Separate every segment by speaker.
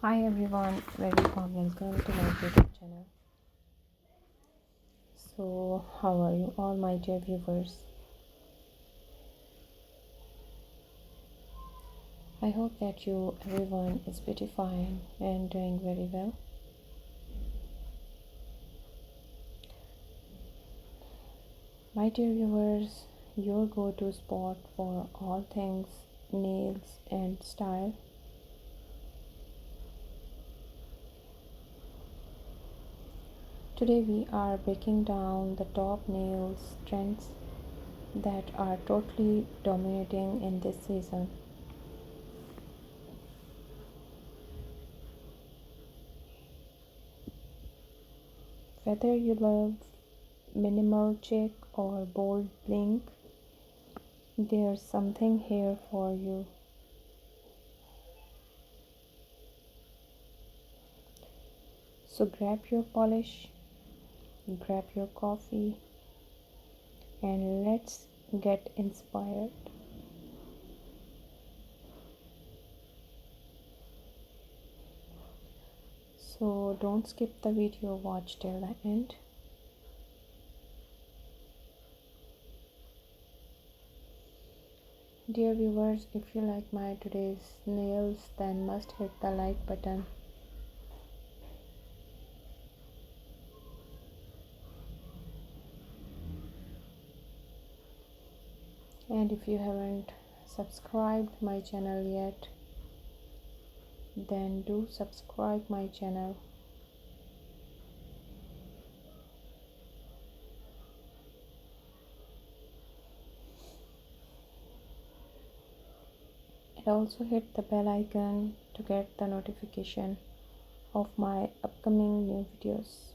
Speaker 1: Hi everyone, very warm welcome to my YouTube channel. So, how are you all, my dear viewers? I hope that everyone, is pretty fine and doing very well. My dear viewers, your go-to spot for all things nails and style. Today we are breaking down the top nails trends that are totally dominating in this season. Whether you love minimal chic or bold bling, there's something here for you. So grab your polish, grab your coffee, and let's get inspired. So don't skip the video, watch till the end. Dear viewers, if you like my today's nails, then must hit the like button. And if you haven't subscribed my channel yet, then do subscribe my channel. And also hit the bell icon to get the notification of my upcoming new videos.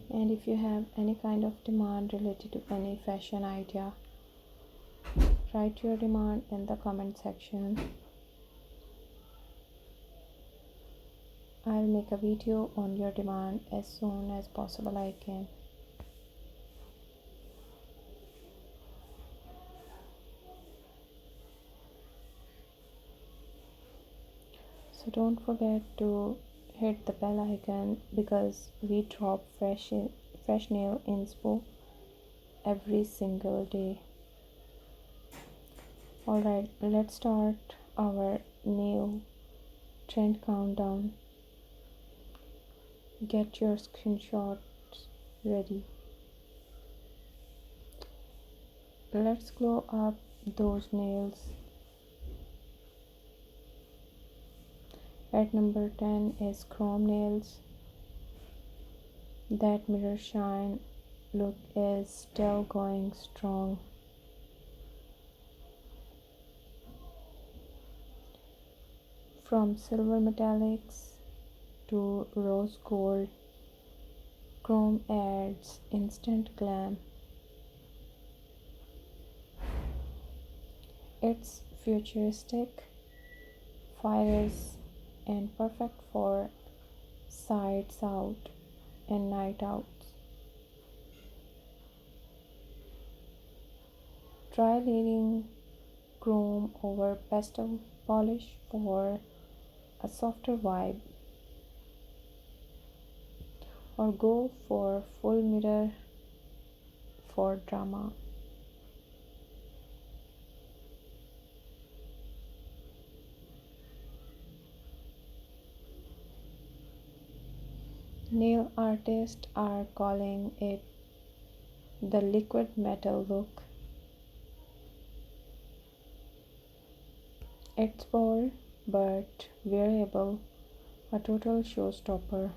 Speaker 1: And if you have any kind of demand related to any fashion idea, write your demand in the comment section. I'll make a video on your demand as soon as possible I can. So don't forget to hit the bell icon because we drop fresh nail inspo every single day. Alright, let's start our nail trend countdown. Get your screenshots ready. Let's glow up those nails. At number 10 is chrome nails. That mirror shine look is still going strong. From silver metallics to rose gold, chrome adds instant glam. It's futuristic, fires, and perfect for sides out and night outs. Try layering chrome over pastel polish for a softer vibe, or go for full mirror for drama. Nail artists are calling it the liquid metal look. It's bold but wearable, a total showstopper.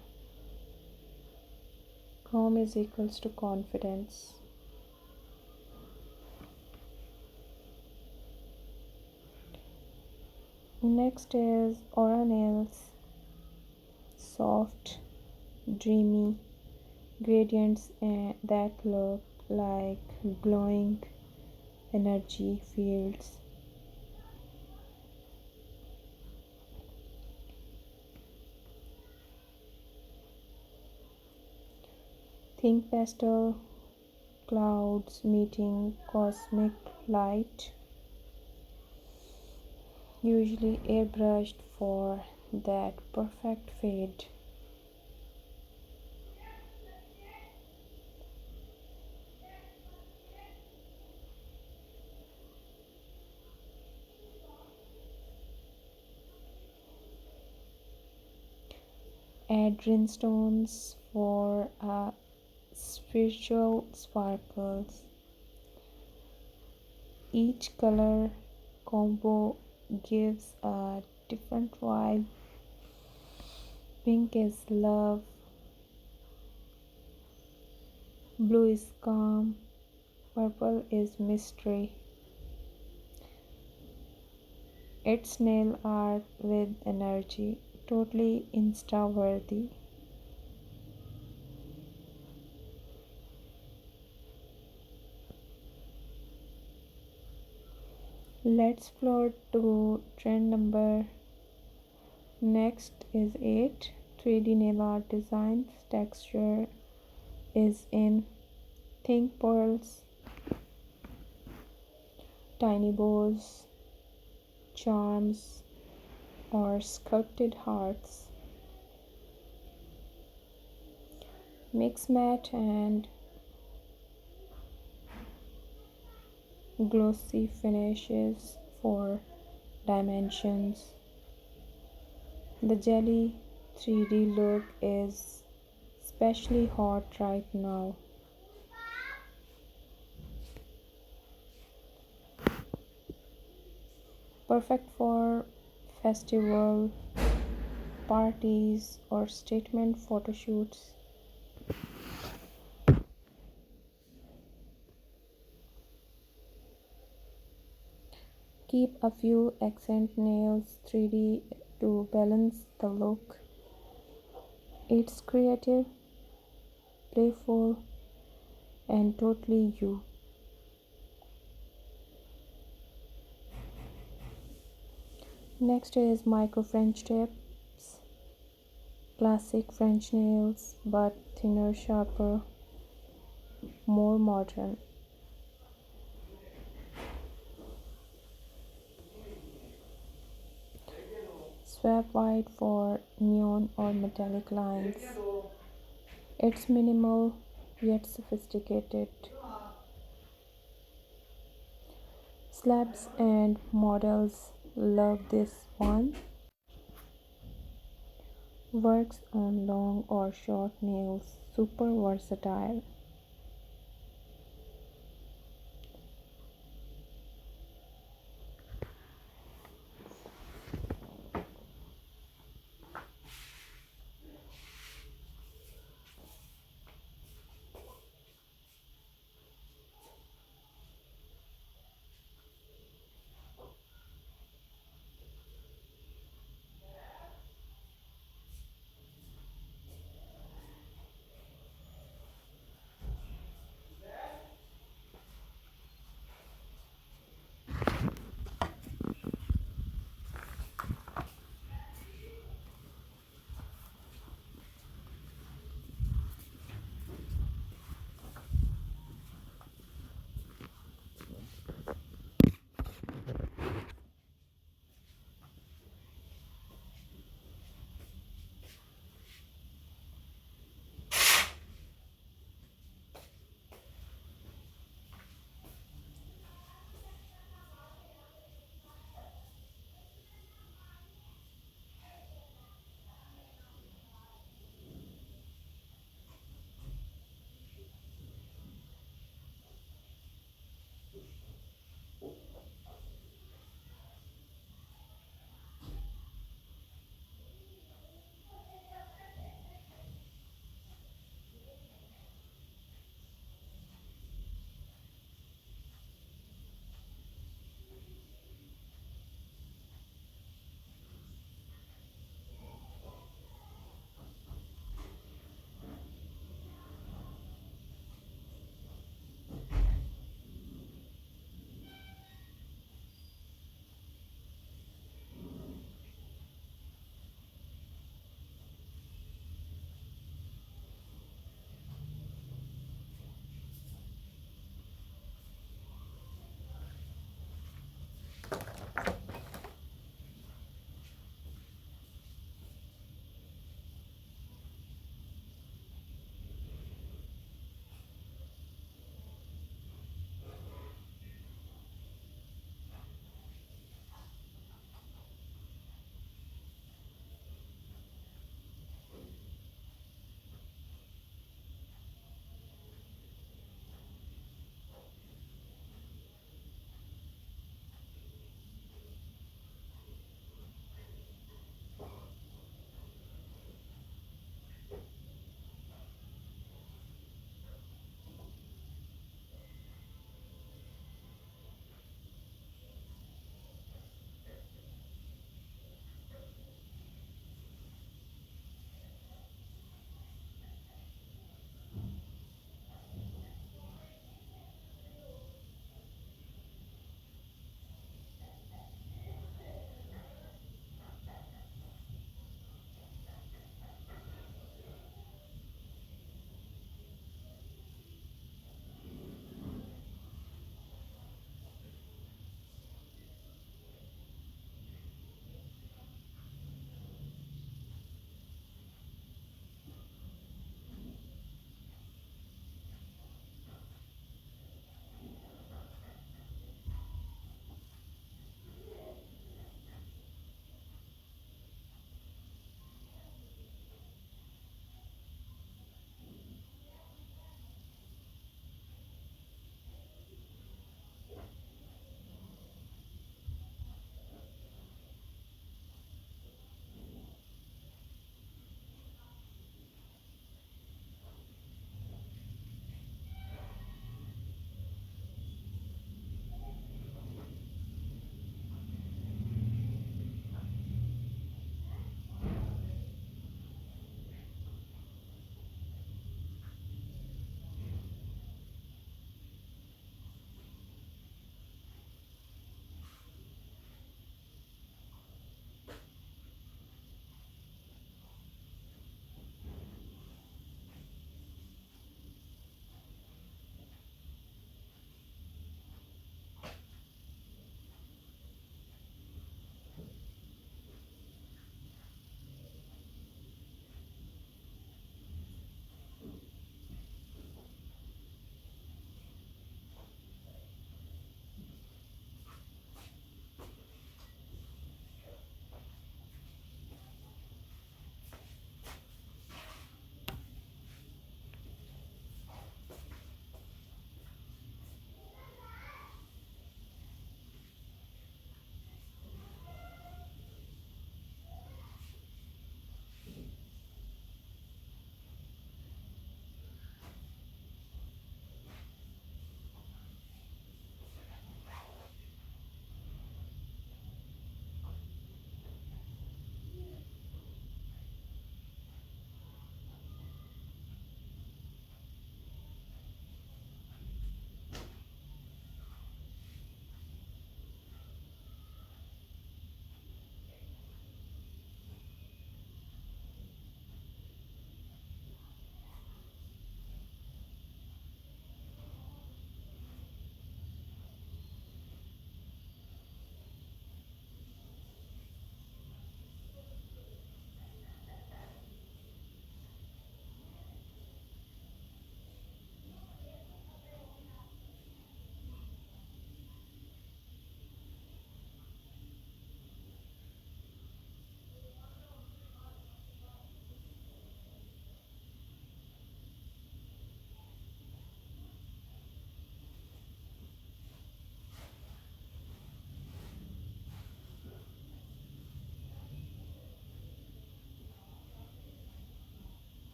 Speaker 1: Chrome is equals to confidence. Next is Aura Nails. Soft, dreamy gradients that look like glowing energy fields. Think pastel, clouds meeting cosmic light, usually airbrushed for that perfect fade. Add rhinestones for a spiritual sparkles. Each color combo gives a different vibe. Pink is love, blue is calm, purple is mystery. It's nail art with energy, totally insta worthy. Let's float to trend number next is 8. 3D nail art designs. Texture is in. Think pearls, tiny bows, charms, or sculpted hearts. Mix matte and glossy finishes for dimensions. The jelly 3D look is especially hot right now. Perfect for festival parties or statement photo shoots. Keep a few accent nails 3D to balance the look. It's creative, playful, and totally you. Next is micro French tips. Classic French nails, but thinner, sharper, more modern. Swap white for neon or metallic lines. It's minimal yet sophisticated. Slabs and models love this one. Works on long or short nails, super versatile.